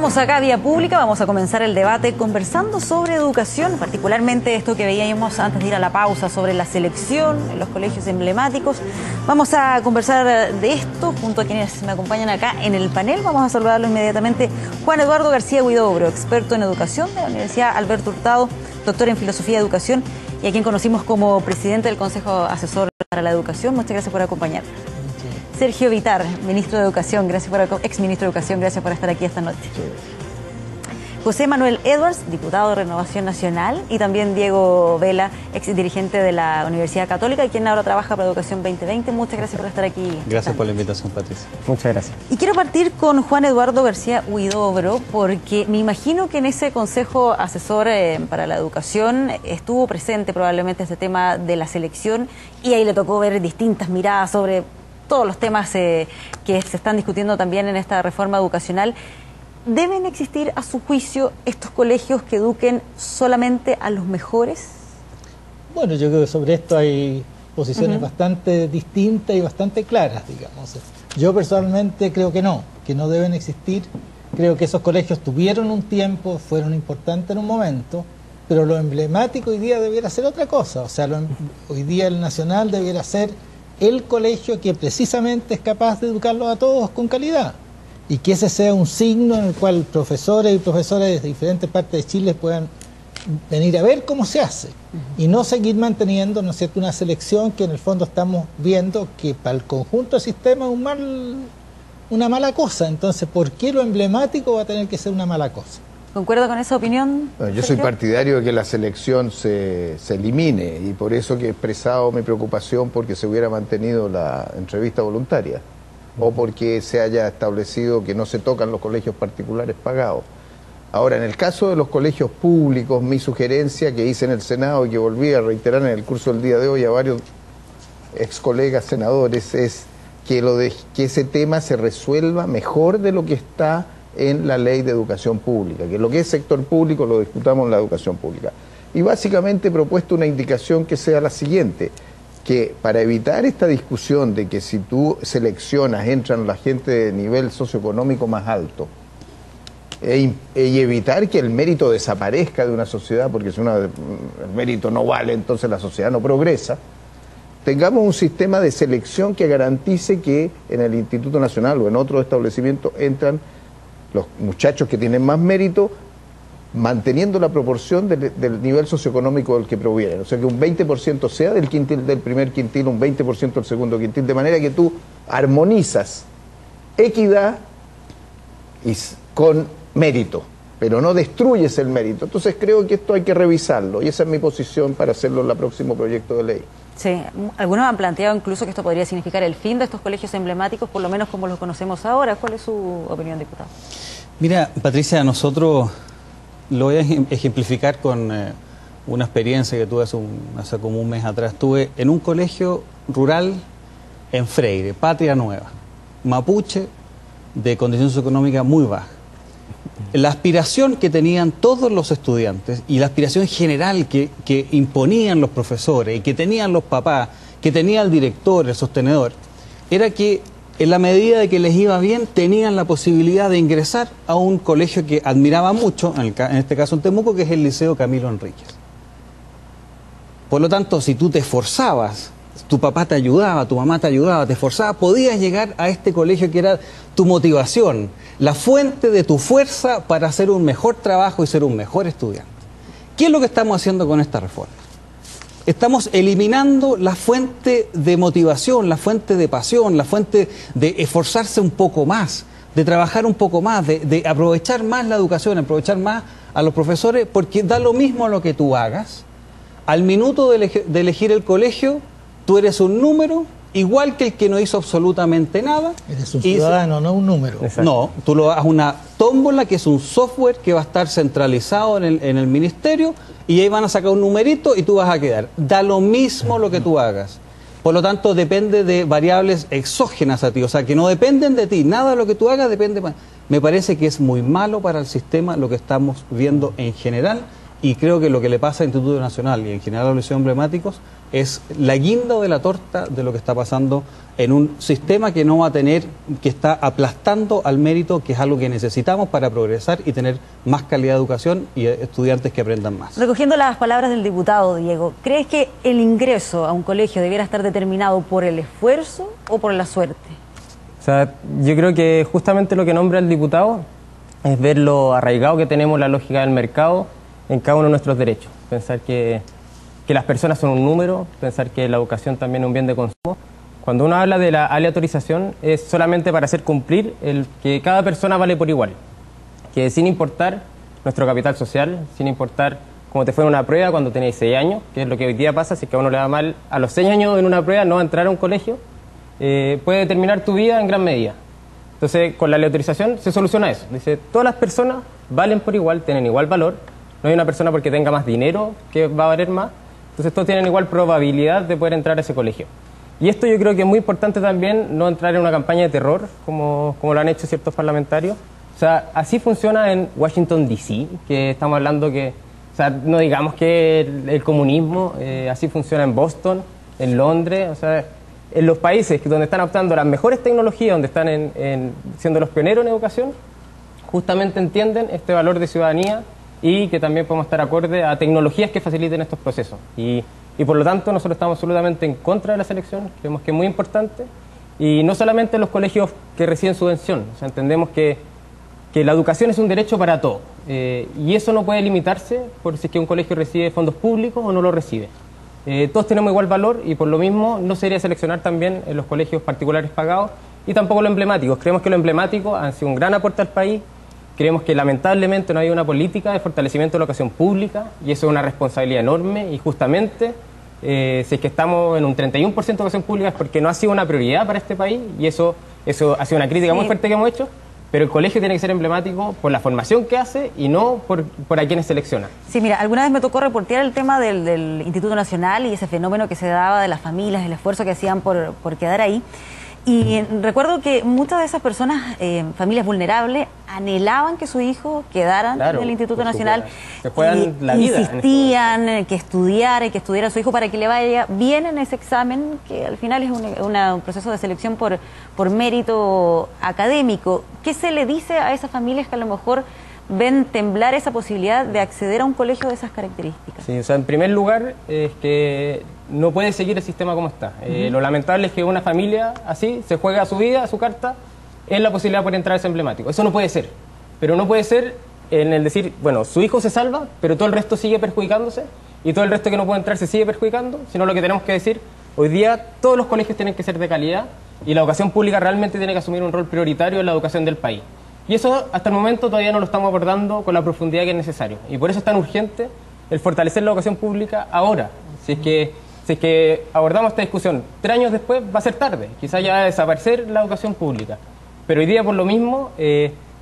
Estamos acá vía pública, vamos a comenzar el debate conversando sobre educación, particularmente esto que veíamos antes de ir a la pausa sobre la selección en los colegios emblemáticos. Vamos a conversar de esto junto a quienes me acompañan acá en el panel. Vamos a saludarlo inmediatamente. Juan Eduardo García Huidobro, experto en educación de la Universidad Alberto Hurtado, doctor en filosofía de educación y a quien conocimos como presidente del Consejo Asesor para la Educación. Muchas gracias por acompañarnos. Sergio Vitar, ministro de Educación, exministro de Educación, gracias por estar aquí esta noche. José Manuel Edwards, diputado de Renovación Nacional, y también Diego Vela, ex dirigente de la Universidad Católica y quien ahora trabaja para Educación 2020. Muchas gracias por estar aquí. Gracias por la invitación, Patricia. Muchas gracias. Y quiero partir con Juan Eduardo García Huidobro, porque me imagino que en ese Consejo Asesor para la Educación estuvo presente probablemente este tema de la selección y ahí le tocó ver distintas miradas sobre todos los temas que se están discutiendo también en esta reforma educacional. ¿Deben existir, a su juicio, estos colegios que eduquen solamente a los mejores? Bueno, yo creo que sobre esto hay posiciones bastante distintas y bastante claras, digamos. Yo personalmente creo que no deben existir. Creo que esos colegios tuvieron un tiempo, fueron importantes en un momento, pero lo emblemático hoy día debiera ser otra cosa. O sea, hoy día el Nacional debiera ser el colegio que precisamente es capaz de educarlos a todos con calidad y que ese sea un signo en el cual profesores y profesoras de diferentes partes de Chile puedan venir a ver cómo se hace y no seguir manteniendo, ¿no es cierto?, una selección que en el fondo estamos viendo que para el conjunto del sistema es una mala cosa. Entonces, ¿por qué lo emblemático va a tener que ser una mala cosa? ¿Concuerda con esa opinión? Bueno, yo soy partidario de que la selección se elimine y por eso que he expresado mi preocupación porque se hubiera mantenido la entrevista voluntaria o porque se haya establecido que no se tocan los colegios particulares pagados. Ahora, en el caso de los colegios públicos, mi sugerencia que hice en el Senado y que volví a reiterar en el curso del día de hoy a varios ex colegas senadores es que ese tema se resuelva mejor de lo que está en la ley de educación pública, que lo que es sector público lo discutamos en la educación pública. Y básicamente he propuesto una indicación que sea la siguiente, que para evitar esta discusión de que si tú seleccionas entran la gente de nivel socioeconómico más alto y evitar que el mérito desaparezca de una sociedad, porque si el mérito no vale, entonces la sociedad no progresa, tengamos un sistema de selección que garantice que en el Instituto Nacional o en otros establecimientos entran los muchachos que tienen más mérito, manteniendo la proporción del nivel socioeconómico del que provienen. O sea, que un 20% sea del primer quintil, un 20% del segundo quintil, de manera que tú armonizas equidad con mérito, pero no destruyes el mérito. Entonces creo que esto hay que revisarlo, y esa es mi posición para hacerlo en el próximo proyecto de ley. Sí, algunos han planteado incluso que esto podría significar el fin de estos colegios emblemáticos, por lo menos como los conocemos ahora. ¿Cuál es su opinión, diputado? Mira, Patricia, nosotros lo voy a ejemplificar con una experiencia que tuve hace como un mes atrás. Estuve en un colegio rural en Freire, Patria Nueva, mapuche, de condición socioeconómica muy baja. La aspiración que tenían todos los estudiantes y la aspiración general que imponían los profesores y que tenían los papás, que tenía el director, el sostenedor, era que en la medida de que les iba bien tenían la posibilidad de ingresar a un colegio que admiraba mucho, en este caso en Temuco, que es el Liceo Camilo Enríquez. Por lo tanto, si tú te esforzabas, tu papá te ayudaba, tu mamá te ayudaba, te esforzaba, podías llegar a este colegio que era tu motivación, la fuente de tu fuerza para hacer un mejor trabajo y ser un mejor estudiante. ¿Qué es lo que estamos haciendo con esta reforma? Estamos eliminando la fuente de motivación, la fuente de pasión, la fuente de esforzarse un poco más, de trabajar un poco más, de aprovechar más la educación, aprovechar más a los profesores, porque da lo mismo lo que tú hagas. Al minuto de elegir el colegio, tú eres un número igual que el que no hizo absolutamente nada. Eres un ciudadano, no un número. Exacto. No, tú lo das una tómbola que es un software que va a estar centralizado en el ministerio y ahí van a sacar un numerito y tú vas a quedar. Da lo mismo lo que tú hagas. Por lo tanto, depende de variables exógenas a ti, o sea, que no dependen de ti. Nada de lo que tú hagas depende. Me parece que es muy malo para el sistema lo que estamos viendo en general y creo que lo que le pasa al Instituto Nacional y en general a los liceos emblemáticos es la guinda de la torta de lo que está pasando en un sistema que no va a tener, que está aplastando al mérito, que es algo que necesitamos para progresar y tener más calidad de educación y estudiantes que aprendan más. Recogiendo las palabras del diputado, Diego, ¿crees que el ingreso a un colegio debiera estar determinado por el esfuerzo o por la suerte? O sea, yo creo que justamente lo que nombra el diputado es ver lo arraigado que tenemos la lógica del mercado en cada uno de nuestros derechos. Pensar que las personas son un número, pensar que la educación también es un bien de consumo. Cuando uno habla de la aleatorización es solamente para hacer cumplir el que cada persona vale por igual. Que sin importar nuestro capital social, sin importar cómo te fue en una prueba cuando tenías 6 años, que es lo que hoy día pasa, si es que a uno le va mal a los 6 años en una prueba, no va a entrar a un colegio, puede determinar tu vida en gran medida. Entonces, con la aleatorización se soluciona eso. Dice, todas las personas valen por igual, tienen igual valor. No hay una persona porque tenga más dinero que va a valer más. Entonces, todos tienen igual probabilidad de poder entrar a ese colegio. Y esto yo creo que es muy importante también, no entrar en una campaña de terror, como lo han hecho ciertos parlamentarios. O sea, así funciona en Washington, D.C., que estamos hablando que, o sea, no digamos que el comunismo, así funciona en Boston, en Londres, o sea, en los países donde están adoptando las mejores tecnologías, donde están siendo los pioneros en educación, justamente entienden este valor de ciudadanía y que también podemos estar acorde a tecnologías que faciliten estos procesos. Y por lo tanto nosotros estamos absolutamente en contra de la selección, creemos que es muy importante, y no solamente en los colegios que reciben subvención, o sea, entendemos que la educación es un derecho para todos, y eso no puede limitarse por si es que un colegio recibe fondos públicos o no lo recibe. Todos tenemos igual valor y por lo mismo no se debería seleccionar también en los colegios particulares pagados y tampoco los emblemáticos. Creemos que los emblemáticos han sido un gran aporte al país. Creemos que lamentablemente no hay una política de fortalecimiento de la educación pública y eso es una responsabilidad enorme y justamente si es que estamos en un 31% de educación pública es porque no ha sido una prioridad para este país y eso ha sido una crítica muy fuerte que hemos hecho, pero el colegio tiene que ser emblemático por la formación que hace y no por a quienes selecciona. Sí, mira, alguna vez me tocó reportear el tema del Instituto Nacional y ese fenómeno que se daba de las familias, el esfuerzo que hacían por quedar ahí. Y recuerdo que muchas de esas personas, familias vulnerables, anhelaban que sus hijos quedaran en el Instituto Nacional. Que puedan la vida. Insistían que estudiara su hijo para que le vaya bien en ese examen, que al final es un proceso de selección por mérito académico. ¿Qué se le dice a esas familias que a lo mejor ven temblar esa posibilidad de acceder a un colegio de esas características? Sí, o sea, en primer lugar es que no puede seguir el sistema como está. Lo lamentable es que una familia así se juega su vida, su carta, en la posibilidad de poder entrar a ese emblemático. Eso no puede ser. Pero no puede ser en el decir, bueno, su hijo se salva, pero todo el resto sigue perjudicándose y todo el resto que no puede entrar se sigue perjudicando, sino lo que tenemos que decir, hoy día todos los colegios tienen que ser de calidad y la educación pública realmente tiene que asumir un rol prioritario en la educación del país. Y eso hasta el momento todavía no lo estamos abordando con la profundidad que es necesario. Y por eso es tan urgente el fortalecer la educación pública ahora. Si es que abordamos esta discusión 3 años después, va a ser tarde. Quizás ya va a desaparecer la educación pública. Pero hoy día, por lo mismo,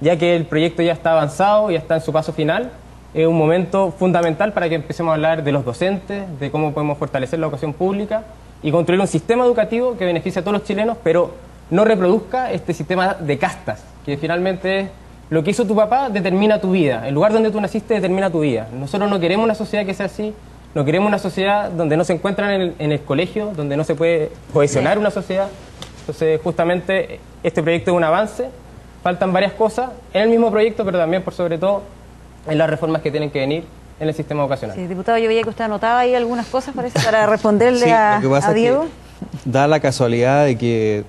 ya que el proyecto ya está avanzado, ya está en su paso final, es un momento fundamental para que empecemos a hablar de los docentes, de cómo podemos fortalecer la educación pública y construir un sistema educativo que beneficie a todos los chilenos, pero no reproduzca este sistema de castas, que finalmente es lo que hizo tu papá determina tu vida, el lugar donde tú naciste determina tu vida. Nosotros no queremos una sociedad que sea así, no queremos una sociedad donde no se encuentran en el colegio, donde no se puede cohesionar una sociedad. Entonces, justamente, este proyecto es un avance, faltan varias cosas en el mismo proyecto, pero también, por sobre todo, en las reformas que tienen que venir en el sistema educacional. Sí, diputado, yo veía que usted anotaba ahí algunas cosas, parece, para responderle sí, a lo que pasa Diego. Es que da la casualidad de que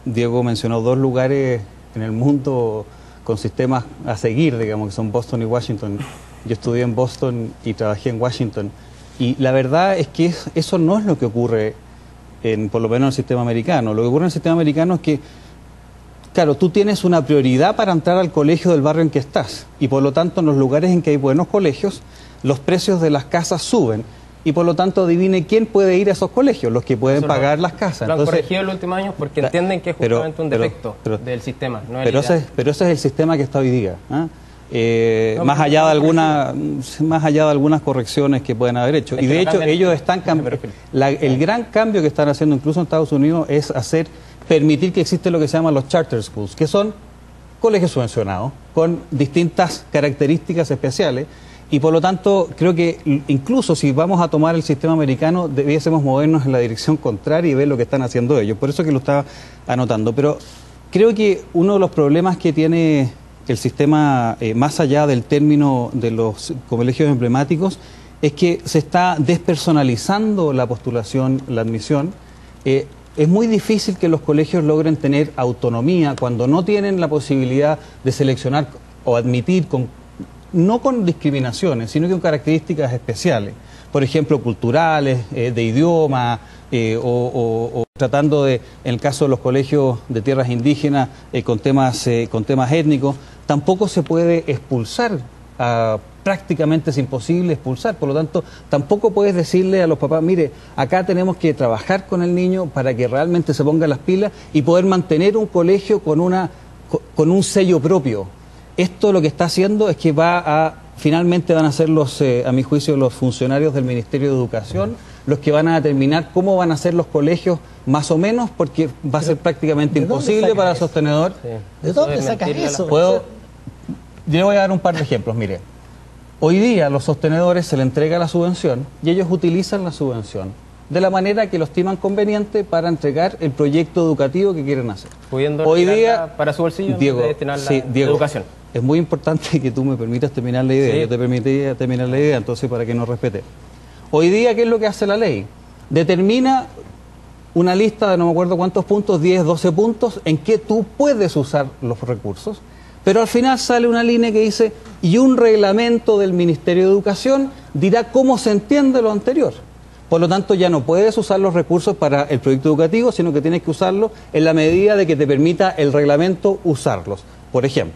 Diego mencionó 2 lugares en el mundo con sistemas a seguir, digamos, que son Boston y Washington. Yo estudié en Boston y trabajé en Washington. Y la verdad es que eso no es lo que ocurre, por lo menos en el sistema americano. Lo que ocurre en el sistema americano es que, claro, tú tienes una prioridad para entrar al colegio del barrio en que estás. Y por lo tanto, en los lugares en que hay buenos colegios, los precios de las casas suben. Y por lo tanto, adivine quién puede ir a esos colegios, los que pueden pagar las casas. Lo han corregido en los últimos años porque entienden que es justamente un defecto del sistema. No pero ese es el sistema que está hoy día. Más allá de algunas correcciones que pueden haber hecho. Y de hecho, ellos están el gran cambio que están haciendo incluso en Estados Unidos es permitir que existe lo que se llaman los charter schools, que son colegios subvencionados con distintas características especiales. Y por lo tanto, creo que incluso si vamos a tomar el sistema americano, debiésemos movernos en la dirección contraria y ver lo que están haciendo ellos. Por eso que lo estaba anotando. Pero creo que uno de los problemas que tiene el sistema, más allá del término de los colegios emblemáticos, es que se está despersonalizando la postulación, la admisión. Es muy difícil que los colegios logren tener autonomía cuando no tienen la posibilidad de seleccionar o admitir no con discriminaciones, sino con características especiales, por ejemplo, culturales, de idioma, o tratando de, en el caso de los colegios de tierras indígenas, con temas étnicos. Tampoco se puede expulsar, prácticamente es imposible expulsar, por lo tanto, tampoco puedes decirle a los papás, mire, acá tenemos que trabajar con el niño para que realmente se ponga las pilas y poder mantener un colegio con un sello propio. Esto lo que está haciendo es que finalmente van a ser a mi juicio, los funcionarios del Ministerio de Educación los que van a determinar cómo van a ser los colegios, más o menos, porque va a ser prácticamente imposible para el sostenedor. Sí. ¿De dónde sacas eso? Yo le voy a dar un par de ejemplos, mire. Hoy día a los sostenedores se les entrega la subvención y ellos utilizan la subvención de la manera que lo estiman conveniente para entregar el proyecto educativo que quieren hacer. Pudiendo hoy día, para su bolsillo, Diego, Diego, educación. Es muy importante que tú me permitas terminar la idea. Sí. Yo te permitiría terminar la idea, entonces, para que nos respete. Hoy día, ¿qué es lo que hace la ley? Determina una lista de no me acuerdo cuántos puntos, 10, 12 puntos, en que tú puedes usar los recursos, pero al final sale una línea que dice, y un reglamento del Ministerio de Educación dirá cómo se entiende lo anterior. Por lo tanto, ya no puedes usar los recursos para el proyecto educativo, sino que tienes que usarlos en la medida de que te permita el reglamento usarlos. Por ejemplo,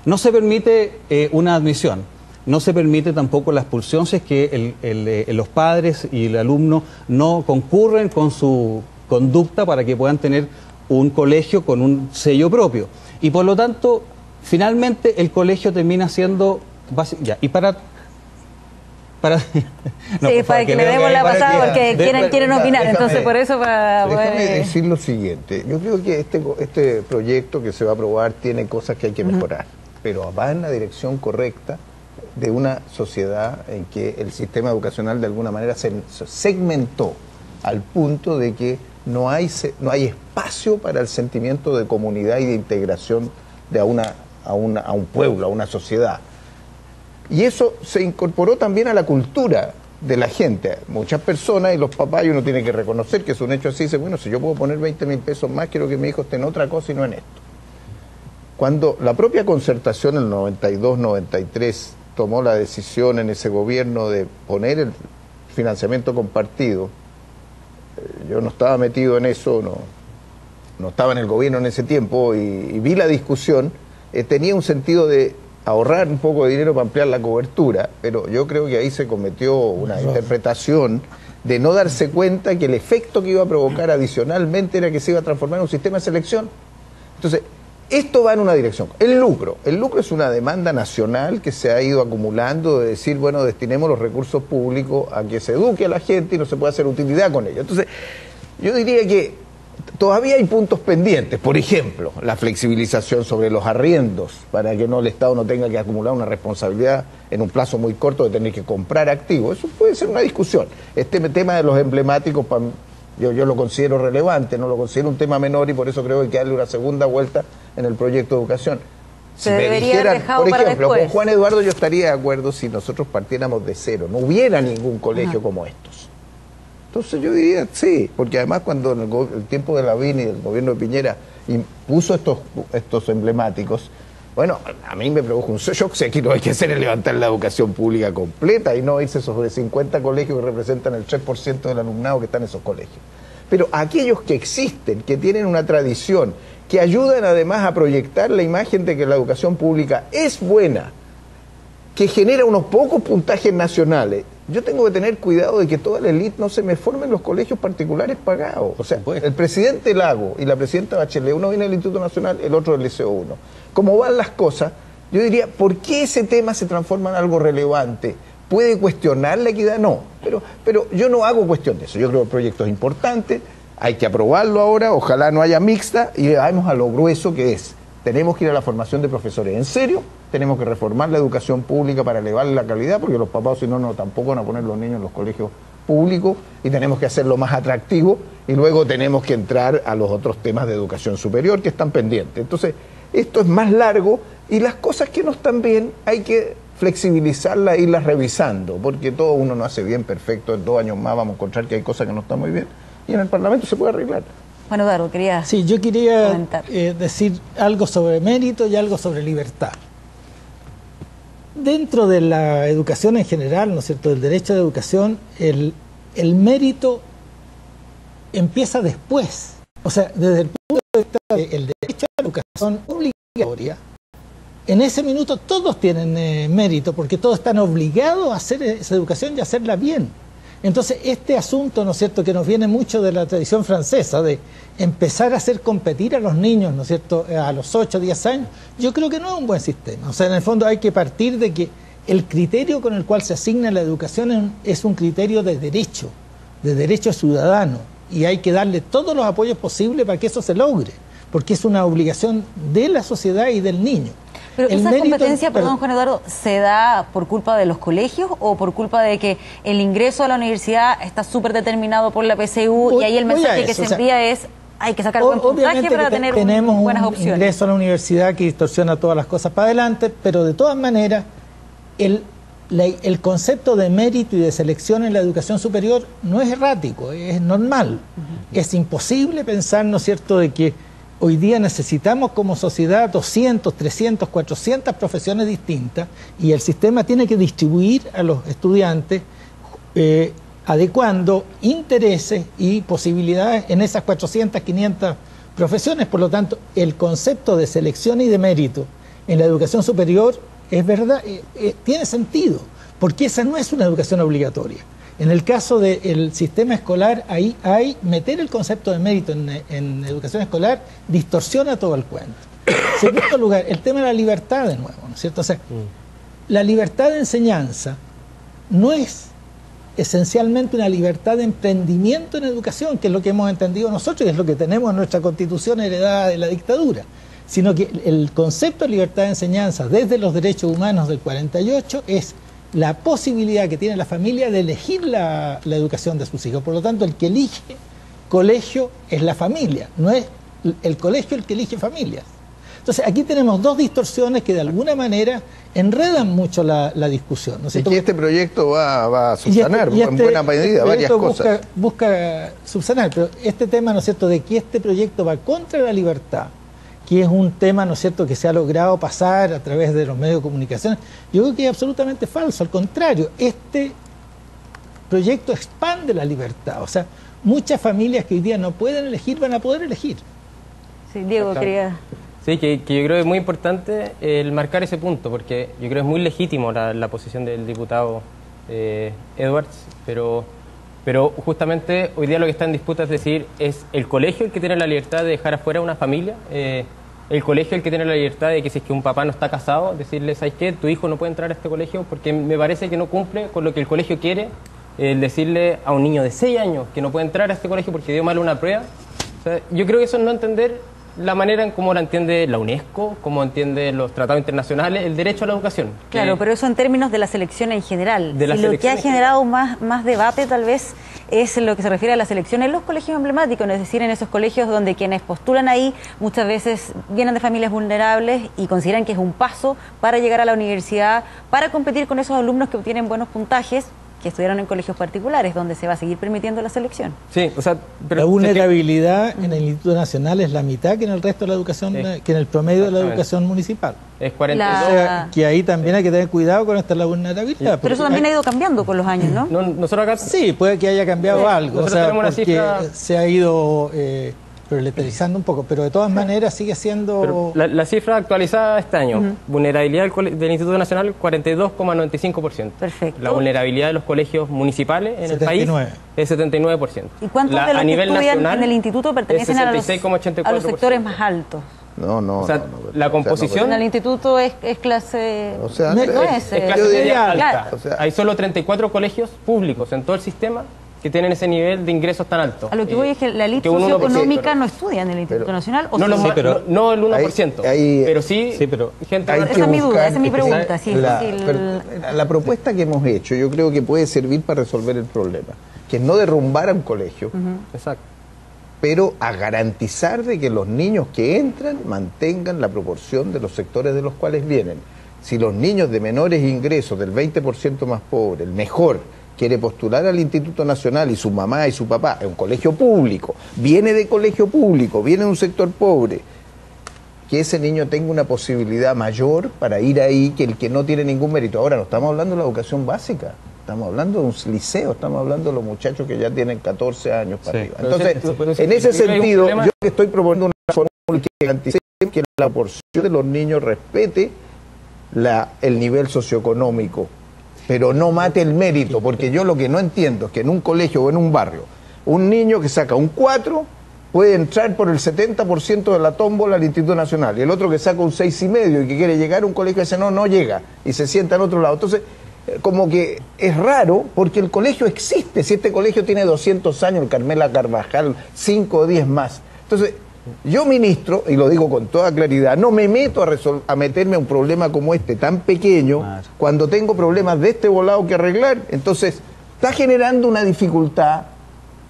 no se permite una admisión, no se permite tampoco la expulsión si es que los padres y el alumno no concurren con su conducta para que puedan tener un colegio con un sello propio. Y por lo tanto, finalmente el colegio termina siendo... Ya, y para no, sí, para que le demos la pasada porque quieren opinar, entonces por eso déjame decir lo siguiente. Yo creo que este proyecto que se va a aprobar tiene cosas que hay que mejorar, pero va en la dirección correcta de una sociedad en que el sistema educacional de alguna manera se segmentó al punto de que no hay espacio para el sentimiento de comunidad y de integración de a un pueblo, a una sociedad. Y eso se incorporó también a la cultura de la gente. Muchas personas y los papás, y uno tiene que reconocer que es un hecho así, dice, bueno, si yo puedo poner 20.000 pesos más, quiero que mi hijo esté en otra cosa y no en esto. Cuando la propia concertación en el 92-93 tomó la decisión en ese gobierno de poner el financiamiento compartido, yo no estaba metido en eso, no estaba en el gobierno en ese tiempo y vi la discusión, tenía un sentido de ahorrar un poco de dinero para ampliar la cobertura, pero yo creo que ahí se cometió una interpretación de no darse cuenta que el efecto que iba a provocar adicionalmente era que se iba a transformar en un sistema de selección. Entonces, esto va en una dirección. El lucro es una demanda nacional que se ha ido acumulando de decir, bueno, destinemos los recursos públicos a que se eduque a la gente y no se puede hacer utilidad con ello. Entonces, yo diría que todavía hay puntos pendientes, por ejemplo, la flexibilización sobre los arriendos, para que el Estado no tenga que acumular una responsabilidad en un plazo muy corto de tener que comprar activos. Eso puede ser una discusión. Este tema de los emblemáticos, yo lo considero relevante, no lo considero un tema menor y por eso creo que hay que darle una segunda vuelta en el proyecto de educación. Si me dijeran, por ejemplo, con Juan Eduardo yo estaría de acuerdo si nosotros partiéramos de cero, no hubiera ningún colegio como estos. Entonces yo diría sí, porque además cuando en el tiempo de Lavín y del gobierno de Piñera impuso estos emblemáticos, bueno, a mí me produjo un shock, si aquí lo hay que hacer es levantar la educación pública completa y no irse sobre 50 colegios que representan el 3% del alumnado que está en esos colegios. Pero aquellos que existen, que tienen una tradición, que ayudan además a proyectar la imagen de que la educación pública es buena, que genera unos pocos puntajes nacionales, yo tengo que tener cuidado de que toda la élite no se me forme en los colegios particulares pagados. O sea, el presidente Lago y la presidenta Bachelet, uno viene del Instituto Nacional, el otro del Liceo 1. Como van las cosas, yo diría, ¿por qué ese tema se transforma en algo relevante? ¿Puede cuestionar la equidad? No, pero yo no hago cuestión de eso. Yo creo que el proyecto es importante, hay que aprobarlo ahora, ojalá no haya mixta y vamos a lo grueso que es. Tenemos que ir a la formación de profesores en serio, tenemos que reformar la educación pública para elevar la calidad, porque los papás, si no, tampoco van a poner los niños en los colegios públicos, y tenemos que hacerlo más atractivo, y luego tenemos que entrar a los otros temas de educación superior que están pendientes. Entonces, esto es más largo, y las cosas que no están bien hay que flexibilizarlas e irlas revisando, porque todo uno no hace bien perfecto. En 2 años más vamos a encontrar que hay cosas que no están muy bien, y en el Parlamento se puede arreglar. Bueno, Eduardo, quería Sí, yo quería comentar. decir algo sobre mérito y algo sobre libertad. Dentro de la educación en general, ¿no es cierto?, del derecho a la educación, el mérito empieza después. O sea, desde el punto de vista del derecho a la educación obligatoria, en ese minuto todos tienen mérito, porque todos están obligados a hacer esa educación y a hacerla bien. Entonces, este asunto, ¿no es cierto?, que nos viene mucho de la tradición francesa, de empezar a hacer competir a los niños, ¿no es cierto?, a los 8 o 10 años, yo creo que no es un buen sistema. O sea, en el fondo hay que partir de que el criterio con el cual se asigna la educación es un criterio de derecho ciudadano, y hay que darle todos los apoyos posibles para que eso se logre, porque es una obligación de la sociedad y del niño. Pero El esa mérito, competencia, perdón Juan Eduardo, ¿se da por culpa de los colegios o por culpa de que el ingreso a la universidad está súper determinado por la PSU y ahí el mensaje que se envía es hay que sacar buen puntaje para tener tenemos buenas un opciones? ingreso a la universidad que distorsiona todas las cosas para adelante, pero de todas maneras el concepto de mérito y de selección en la educación superior no es errático, es normal. Es imposible pensar, ¿no es cierto?, de que hoy día necesitamos como sociedad 200, 300, 400 profesiones distintas, y el sistema tiene que distribuir a los estudiantes adecuando intereses y posibilidades en esas 400, 500 profesiones. Por lo tanto, el concepto de selección y de mérito en la educación superior es verdad, tiene sentido, porque esa no es una educación obligatoria. En el caso del sistema escolar, ahí hay meter el concepto de mérito en educación escolar distorsiona todo el cuento. En segundo lugar, el tema de la libertad, de nuevo, ¿no es cierto? O sea, la libertad de enseñanza no es esencialmente una libertad de emprendimiento en educación, que es lo que hemos entendido nosotros y es lo que tenemos en nuestra Constitución heredada de la dictadura, sino que el concepto de libertad de enseñanza desde los derechos humanos del 48 es la posibilidad que tiene la familia de elegir la educación de sus hijos. Por lo tanto, el que elige colegio es la familia, no es el colegio el que elige familias. Entonces, aquí tenemos dos distorsiones que de alguna manera enredan mucho la discusión, ¿no es cierto? Y que este proyecto va a subsanar en buena medida varias cosas. Busca subsanar, pero este tema, ¿no es cierto?, de que este proyecto va contra la libertad, que es un tema, ¿no es cierto?, que se ha logrado pasar a través de los medios de comunicación, yo creo que es absolutamente falso. Al contrario, este proyecto expande la libertad. O sea, muchas familias que hoy día no pueden elegir van a poder elegir. Sí, Diego, quería... Sí, que yo creo que es muy importante el marcar ese punto, porque yo creo que es muy legítimo la posición del diputado Edwards, pero justamente hoy día lo que está en disputa es decir, es el colegio el que tiene la libertad de dejar afuera a una familia, el colegio el que tiene la libertad de que si es que un papá no está casado, decirle, ¿sabes qué? Tu hijo no puede entrar a este colegio porque me parece que no cumple con lo que el colegio quiere, decirle a un niño de 6 años que no puede entrar a este colegio porque dio mal una prueba. O sea, yo creo que eso es no entender la manera en cómo la entiende la UNESCO, cómo entiende los tratados internacionales, el derecho a la educación. Claro, pero eso en términos de la selección en general. De la y lo que selección ha en generado más debate tal vez es lo que se refiere a la selección en los colegios emblemáticos, es decir, en esos colegios donde quienes postulan ahí muchas veces vienen de familias vulnerables y consideran que es un paso para llegar a la universidad, para competir con esos alumnos que obtienen buenos puntajes, que estudiaron en colegios particulares, donde se va a seguir permitiendo la selección. Sí, o sea, pero la vulnerabilidad en el Instituto Nacional es la mitad que en el resto de la educación, que en el promedio de la educación municipal. Es 42. O sea, que ahí también hay que tener cuidado con esta la vulnerabilidad. Pero eso también ha ido cambiando con los años, ¿no? Nosotros acá... Sí, puede que haya cambiado algo, o sea, porque cifra... se ha ido proletarizando un poco, pero de todas maneras sigue siendo... La cifra actualizada este año, vulnerabilidad del Instituto Nacional, 42,95%. Perfecto. La vulnerabilidad de los colegios municipales en 79. El país es 79%. ¿Y cuántos de los que estudian en el instituto pertenecen a los sectores más altos? No. O sea, la composición... En el instituto es clase... O sea, no es clase media alta. Claro. O sea, hay solo 34 colegios públicos en todo el sistema que tienen ese nivel de ingresos tan alto. A lo que voy es que la élite que un 1%, socioeconómica no estudia en el Instituto Nacional. ¿O no, sí? no el 1%, pero sí, pero gente... Esa es mi duda, esa es mi pregunta. Sí, la propuesta que hemos hecho yo creo que puede servir para resolver el problema, que es no derrumbar a un colegio, Exacto. pero a garantizar de que los niños que entran mantengan la proporción de los sectores de los cuales vienen. Si los niños de menores ingresos, del 20% más pobre, el mejor, quiere postular al Instituto Nacional y su mamá y su papá, en un colegio público, viene de colegio público, viene de un sector pobre, que ese niño tenga una posibilidad mayor para ir ahí que el que no tiene ningún mérito. Ahora no estamos hablando de la educación básica, estamos hablando de un liceo, estamos hablando de los muchachos que ya tienen 14 años para arriba. Entonces, en ese sentido, yo estoy proponiendo una fórmula que garantice que la porción de los niños respete el nivel socioeconómico, pero no mate el mérito, porque yo lo que no entiendo es que en un colegio o en un barrio, un niño que saca un 4 puede entrar por el 70% de la tómbola al Instituto Nacional, y el otro que saca un 6,5 y que quiere llegar a un colegio dice no llega, y se sienta en otro lado. Entonces, como que es raro, porque el colegio existe. Si este colegio tiene 200 años, el Carmela Carvajal, 5 o 10 más. Entonces, yo, ministro, y lo digo con toda claridad, no me meto a meterme a un problema como este, tan pequeño, cuando tengo problemas de este volado que arreglar. Entonces, está generando una dificultad.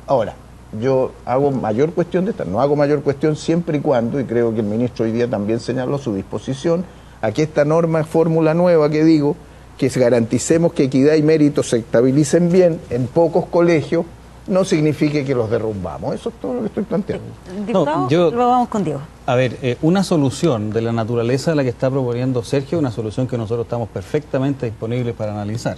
Ahora, yo hago mayor cuestión de esta, no hago mayor cuestión siempre y cuando, y creo que el ministro hoy día también señaló su disposición, a que esta norma, fórmula nueva que digo, que garanticemos que equidad y mérito se estabilicen bien en pocos colegios, no signifique que los derrumbamos. Eso es todo lo que estoy planteando. Diputado, vamos con Diego. A ver, una solución de la naturaleza de la que está proponiendo Sergio, una solución que nosotros estamos perfectamente disponibles para analizar.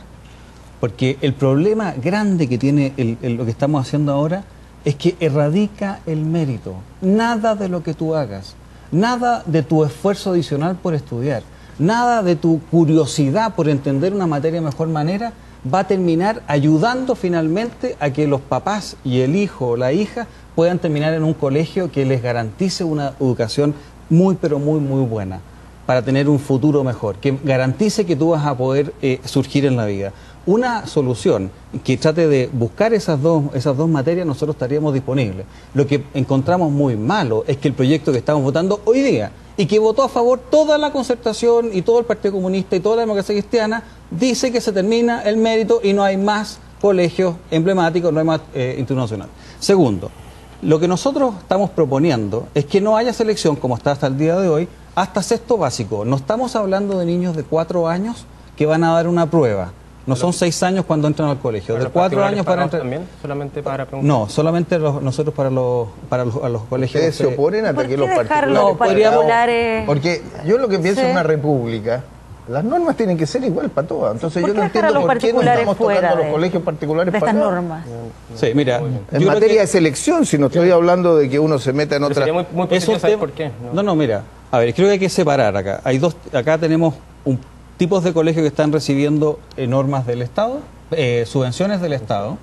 Porque el problema grande que tiene lo que estamos haciendo ahora es que erradica el mérito. Nada de lo que tú hagas, nada de tu esfuerzo adicional por estudiar, nada de tu curiosidad por entender una materia de mejor manera va a terminar ayudando finalmente a que los papás y el hijo o la hija puedan terminar en un colegio que les garantice una educación muy pero muy buena para tener un futuro mejor, que garantice que tú vas a poder surgir en la vida. Una solución que trate de buscar esas dos materias, nosotros estaríamos disponibles. Lo que encontramos muy malo es que el proyecto que estamos votando hoy día y que votó a favor toda la Concertación y todo el Partido Comunista y toda la democracia cristiana, dice que se termina el mérito y no hay más colegios emblemáticos, no hay más internacional. Segundo, lo que nosotros estamos proponiendo es que no haya selección, como está hasta el día de hoy, hasta sexto básico. No estamos hablando de niños de 4 años que van a dar una prueba. No son 6 años cuando entran al colegio, de 4 años para entrar. ¿También? ¿Solamente para preguntar? No, solamente nosotros para los colegios. ¿Ustedes se oponen a que los particulares? Particulares? Porque yo lo que pienso en una república, las normas tienen que ser igual para todas. Entonces yo no entiendo por qué no estamos tocando a los colegios particulares de estas pagados. normas. Sí, mira, en materia de selección, si no estoy hablando de que uno se meta en otra. Sería muy positivo saber por qué. No, mira, a ver, creo que hay que separar acá. Acá tenemos tipos de colegios que están recibiendo normas del Estado, subvenciones del Estado,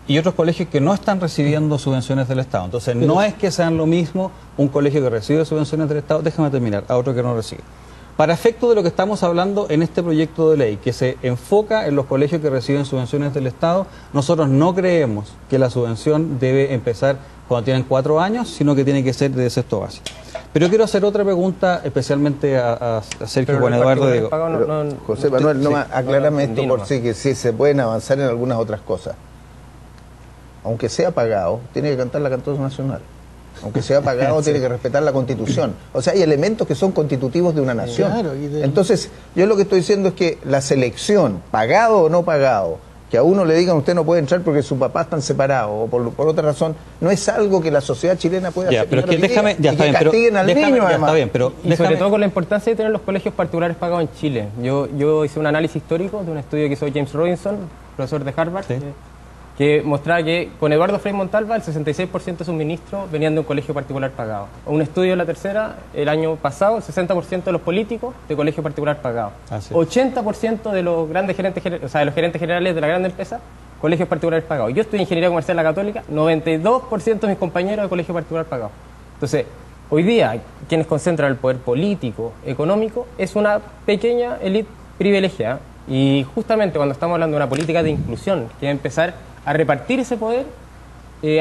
y otros colegios que no están recibiendo subvenciones del Estado. Entonces, no es que sean lo mismo un colegio que recibe subvenciones del Estado, déjame terminar, a otro que no recibe. Para efecto de lo que estamos hablando en este proyecto de ley, que se enfoca en los colegios que reciben subvenciones del Estado, nosotros no creemos que la subvención debe empezar cuando tienen 4 años, sino que tiene que ser de sexto básico. Pero yo quiero hacer otra pregunta especialmente a Sergio Juan Eduardo. Digo, José Manuel, aclárame esto por sí, que sí se pueden avanzar en algunas otras cosas. Aunque sea pagado, tiene que cantar la canción nacional. Aunque sea pagado, tiene que respetar la Constitución. O sea, hay elementos que son constitutivos de una nación. Claro, entonces, yo lo que estoy diciendo es que la selección, pagado o no pagado, que a uno le digan usted no puede entrar porque su papá están separados o por otra razón, no es algo que la sociedad chilena pueda hacer. Pero es que déjame, ya está bien, castiguen al niño, además. Está bien, pero y sobre todo con la importancia de tener los colegios particulares pagados en Chile. Yo hice un análisis histórico de un estudio que hizo James Robinson, profesor de Harvard, que mostraba que con Eduardo Frei Montalva el 66% de sus ministros venían de un colegio particular pagado. Un estudio de la tercera, el año pasado, el 60% de los políticos de colegio particular pagado. 80% de los grandes gerentes, de los gerentes generales de la gran empresa, colegios particulares pagados. Yo estudié Ingeniería Comercial en la Católica, 92% de mis compañeros de colegio particular pagado. Entonces, hoy día, quienes concentran el poder político, económico, es una pequeña élite privilegiada. Y justamente cuando estamos hablando de una política de inclusión, que va a empezar a repartir ese poder,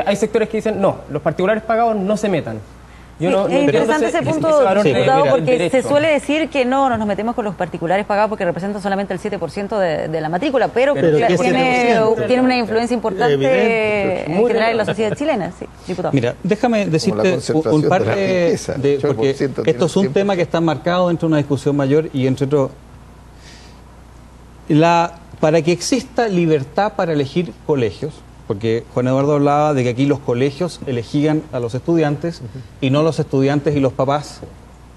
hay sectores que dicen, no, los particulares pagados no se metan. Es interesante ese punto, diputado, porque se suele decir que no nos metemos con los particulares pagados porque representan solamente el 7% de la matrícula, pero tiene una influencia importante en general en la sociedad chilena. Sí, diputado. Mira, déjame decirte un par porque esto es un tema que está marcado dentro de una discusión mayor y entre otros, para que exista libertad para elegir colegios, porque Juan Eduardo hablaba de que aquí los colegios elegían a los estudiantes y no los estudiantes y los papás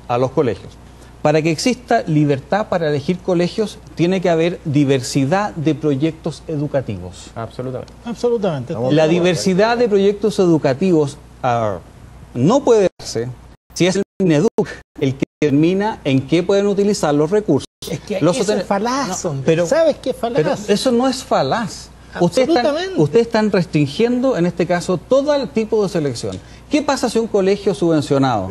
a los colegios. Para que exista libertad para elegir colegios, tiene que haber diversidad de proyectos educativos. Absolutamente. Absolutamente. La diversidad de proyectos educativos no puede darse si es el INEDUC el que determina en qué pueden utilizar los recursos. Es que eso es falaz, pero ¿sabes qué es falaz? Pero eso no es falaz. Ustedes están restringiendo, en este caso, todo el tipo de selección. ¿Qué pasa si un colegio subvencionado,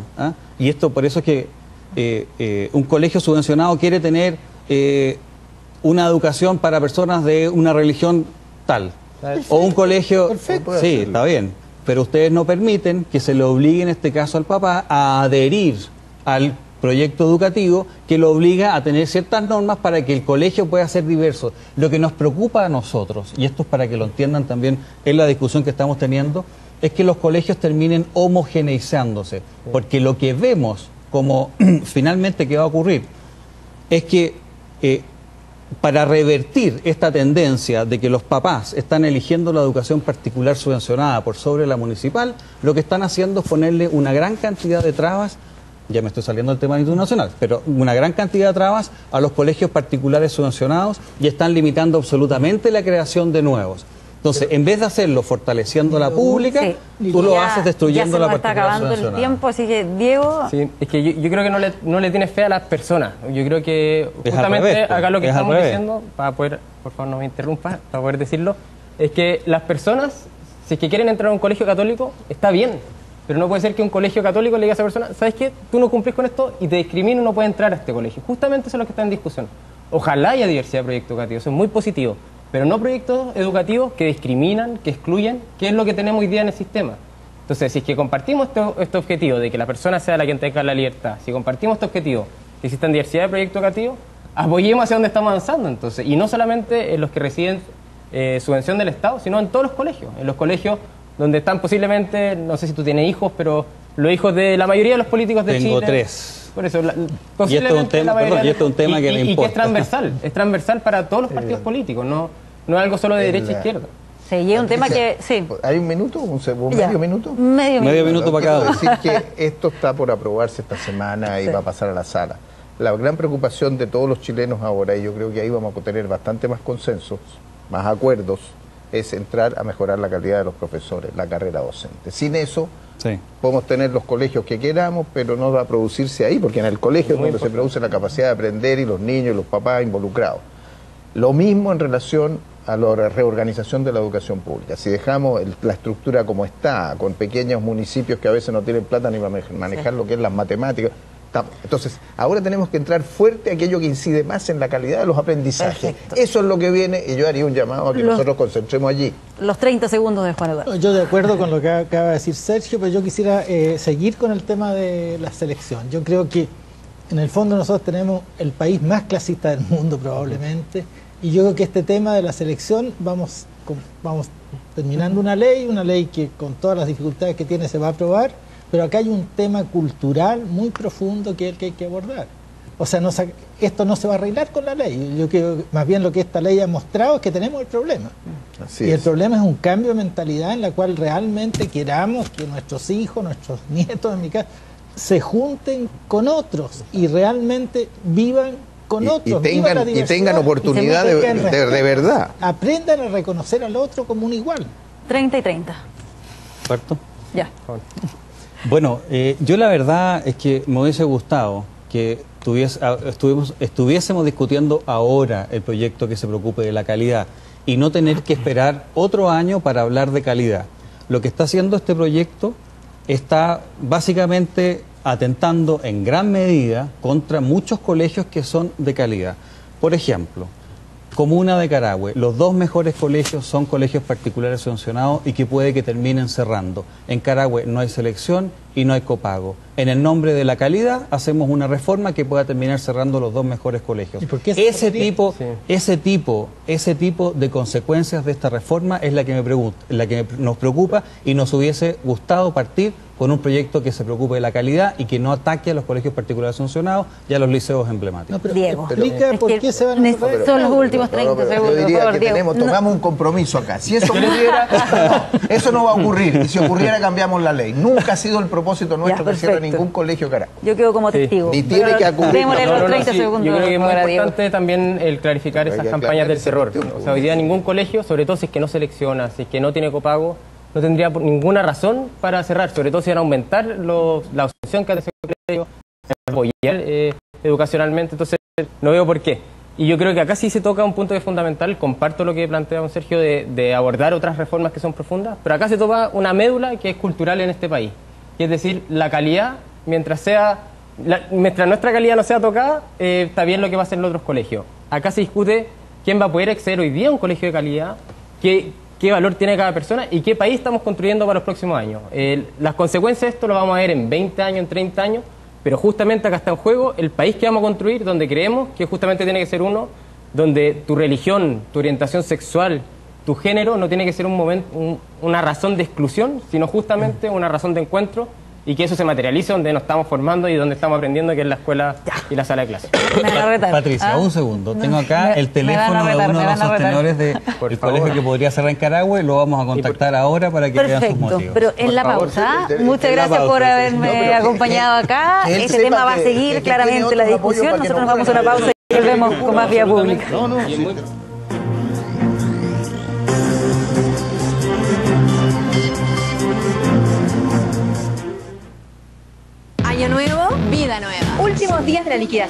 y esto por eso es que un colegio subvencionado quiere tener una educación para personas de una religión tal? Perfecto. O un colegio... Perfecto. Sí, está bien. Pero ustedes no permiten que se le obligue, en este caso, al papá a adherir al proyecto educativo que lo obliga a tener ciertas normas para que el colegio pueda ser diverso. Lo que nos preocupa a nosotros, y esto es para que lo entiendan también en la discusión que estamos teniendo, es que los colegios terminen homogeneizándose, porque lo que vemos como finalmente que va a ocurrir es que para revertir esta tendencia de que los papás están eligiendo la educación particular subvencionada por sobre la municipal, lo que están haciendo es ponerle una gran cantidad de trabas, ya me estoy saliendo del tema internacional, pero una gran cantidad de trabas a los colegios particulares subvencionados y están limitando absolutamente la creación de nuevos. Entonces, en vez de hacerlo fortaleciendo la pública, tú lo haces destruyendo la particular está acabando el tiempo, así que, Diego... Sí, es que yo creo que no le tienes fe a las personas. Yo creo que justamente acá lo que estamos diciendo, para poder, por favor no me interrumpa, para poder decirlo, es que las personas, si es que quieren entrar a un colegio católico, está bien. Pero no puede ser que un colegio católico le diga a esa persona, ¿sabes qué? Tú no cumplís con esto y te discrimina y no puedes entrar a este colegio. Justamente eso es lo que está en discusión. Ojalá haya diversidad de proyectos educativos, eso es muy positivo, pero no proyectos educativos que discriminan, que excluyen, que es lo que tenemos hoy día en el sistema. Entonces, si es que compartimos este objetivo de que la persona sea la que tenga la libertad, si compartimos este objetivo, que existan diversidad de proyectos educativos, apoyemos hacia donde estamos avanzando, entonces, y no solamente en los que reciben subvención del Estado, sino en todos los colegios, en los colegios donde están posiblemente, no sé si tú tienes hijos, pero los hijos de la mayoría de los políticos de Chile. Tengo 3. Por eso, y esto es un tema que me importa. Y que es transversal para todos los partidos políticos, no es algo solo de derecha e izquierda. Sí, y es un tema que... Sí. ¿Hay un minuto? ¿Medio minuto? Medio minuto para cada uno. Quiero decir que esto está por aprobarse esta semana y va a pasar a la sala. La gran preocupación de todos los chilenos ahora, y yo creo que ahí vamos a tener bastante más consensos, más acuerdos, es entrar a mejorar la calidad de los profesores, la carrera docente. Sin eso, podemos tener los colegios que queramos, pero no va a producirse ahí, porque en el colegio es donde se produce la capacidad de aprender y los niños y los papás involucrados. Lo mismo en relación a la reorganización de la educación pública. Si dejamos la estructura como está, con pequeños municipios que a veces no tienen plata ni para manejar lo que es las matemáticas, entonces, ahora tenemos que entrar fuerte a aquello que incide más en la calidad de los aprendizajes. Perfecto. Eso es lo que viene y yo haría un llamado a que nosotros concentremos allí. Los 30 segundos de Juan Eduardo. Yo de acuerdo con lo que acaba de decir Sergio, pero yo quisiera seguir con el tema de la selección. Yo creo que en el fondo nosotros tenemos el país más clasista del mundo probablemente, y yo creo que este tema de la selección vamos terminando una ley que con todas las dificultades que tiene se va a aprobar. Pero acá hay un tema cultural muy profundo que es el que hay que abordar. O sea, esto no se va a arreglar con la ley. Yo creo que más bien lo que esta ley ha mostrado es que tenemos el problema. El problema es un cambio de mentalidad en la cual realmente queramos que nuestros hijos, nuestros nietos, en mi caso, se junten con otros y realmente vivan con otros. Y tengan oportunidad de verdad. Aprendan a reconocer al otro como un igual. 30 y 30. ¿Cuarto? Ya. Bueno, yo la verdad es que me hubiese gustado que estuviésemos discutiendo ahora el proyecto que se preocupe de la calidad y no tener que esperar otro año para hablar de calidad. Lo que está haciendo este proyecto está básicamente atentando en gran medida contra muchos colegios que son de calidad. Por ejemplo, comuna de Carahue, los 2 mejores colegios son colegios particulares subvencionados y que puede que terminen cerrando. En Carahue no hay selección y no hay copago. En el nombre de la calidad hacemos una reforma que pueda terminar cerrando los 2 mejores colegios. ¿Y por qué Ese tipo de consecuencias de esta reforma es la que nos preocupa, y nos hubiese gustado partir con un proyecto que se preocupe de la calidad y que no ataque a los colegios particulares sancionados y a los liceos emblemáticos. No, pero Diego. explica por qué se van a correr. Son los últimos 30 segundos. Yo diría por favor, que Diego. tomamos un compromiso acá. Si eso ocurriera, eso no va a ocurrir. Y si ocurriera, cambiamos la ley. Nunca ha sido el propósito nuestro que cierre perfecto. ningún colegio Carahue. Yo quedo como testigo. Ni tiene que ocurrir. Démosle los 30 sí. segundos. Yo creo que es muy para Diego. importante también el clarificar esas que campañas del aclarar terror. ese O sea, hoy día ningún colegio, sobre todo si es que no selecciona, si es que no tiene copago, no tendría ninguna razón para cerrar, sobre todo si van a aumentar la opción que hace ese colegio, apoyar educacionalmente. Entonces, no veo por qué. Y yo creo que acá sí se toca un punto que es fundamental. Comparto lo que plantea don Sergio de abordar otras reformas que son profundas, pero acá se toca una médula que es cultural en este país, que es decir, la calidad, mientras nuestra calidad no sea tocada, está bien lo que va a hacer en los otros colegios. Acá se discute quién va a poder acceder hoy día a un colegio de calidad, qué valor tiene cada persona y qué país estamos construyendo para los próximos años. Las consecuencias de esto lo vamos a ver en 20 años, en 30 años, pero justamente acá está en juego el país que vamos a construir, donde creemos que justamente tiene que ser uno donde tu religión, tu orientación sexual, tu género no tiene que ser una razón de exclusión, sino justamente una razón de encuentro, y que eso se materialice donde nos estamos formando y donde estamos aprendiendo, que es la escuela y la sala de clases. Me van a retar. Patricia, un segundo. Tengo acá el teléfono de uno de los sostenedores del colegio que podría cerrar en Carahue. Lo vamos a contactar ahora para que vean sus Perfecto, motivos. pero en la favor, pausa. sí, Muchas en la gracias pausa, por sí. haberme No, pero acompañado acá. que él Este sepa tema va a que seguir tiene claramente la otros apoyos discusión. para que Nosotros no nos vamos a una ocurra. pausa y volvemos con más vía pública. No, no, sí. Año nuevo, vida nueva. Últimos días de la liquidación.